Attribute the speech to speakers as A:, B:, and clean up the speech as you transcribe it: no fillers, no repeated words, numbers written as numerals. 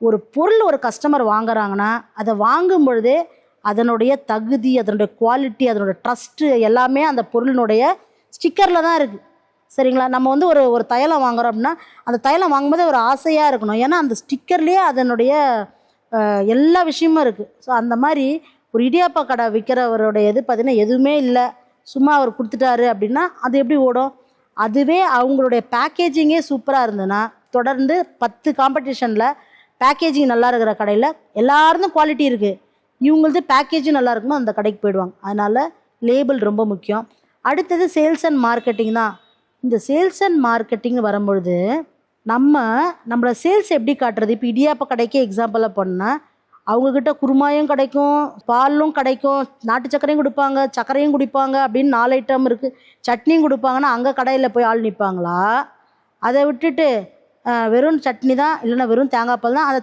A: ஒரு பொருள் ஒரு கஸ்டமர் வாங்குறாங்கன்னா அதை வாங்கும் பொழுதே அதனுடைய தகுதி, அதனுடைய குவாலிட்டி, அதனுடைய ட்ரஸ்ட்டு எல்லாமே அந்த பொருளினுடைய ஸ்டிக்கரில் தான் இருக்குது. சரிங்களா? நம்ம வந்து ஒரு ஒரு தைலம் வாங்குறோம் அப்படின்னா அந்த தைலம் வாங்கும்போதே ஒரு ஆசையாக இருக்கணும். ஏன்னா அந்த ஸ்டிக்கர்லேயே அதனுடைய எல்லா விஷயமும் இருக்குது. ஸோ அந்த மாதிரி ஒரு இடியாப்ப கடை விற்கிறவருடைய இது பார்த்திங்கன்னா எதுவுமே இல்லை, சும்மா அவர் கொடுத்துட்டாரு அப்படின்னா அது எப்படி ஓடும்? அதுவே அவங்களுடைய பேக்கேஜிங்கே சூப்பராக இருந்ததுன்னா தொடர்ந்து 10 காம்படிஷனில் பேக்கேஜிங் நல்லா இருக்கிற கடையில் எல்லாருக்கும் குவாலிட்டி இருக்குது, இவங்களது பேக்கேஜும் நல்லா இருக்குன்னு அந்த கடைக்கு போயிடுவாங்க. அதனால் லேபிள் ரொம்ப முக்கியம். அடுத்தது சேல்ஸ் அண்ட் மார்க்கெட்டிங் தான். இந்த சேல்ஸ் அண்ட் மார்க்கெட்டிங் வரும்பொழுது நம்மளோட சேல்ஸ் எப்படி காட்டுறது? இப்போ இடியாப்ப கடைக்கே எக்ஸாம்பிளாக பண்ணால் அவங்கக்கிட்ட குருமாயும் கிடைக்கும், பாலும் கிடைக்கும், நாட்டு சர்க்கரையும் கொடுப்பாங்க, சர்க்கரையும் குடிப்பாங்க அப்படின்னு 4 ஐட்டம் இருக்குது, சட்னியும் கொடுப்பாங்கன்னா அங்கே கடையில் போய் ஆள் நிற்பாங்களா? அதை விட்டுட்டு வெறும் சட்னி தான் இல்லைன்னா வெறும் தேங்காய் பால் தான், அந்த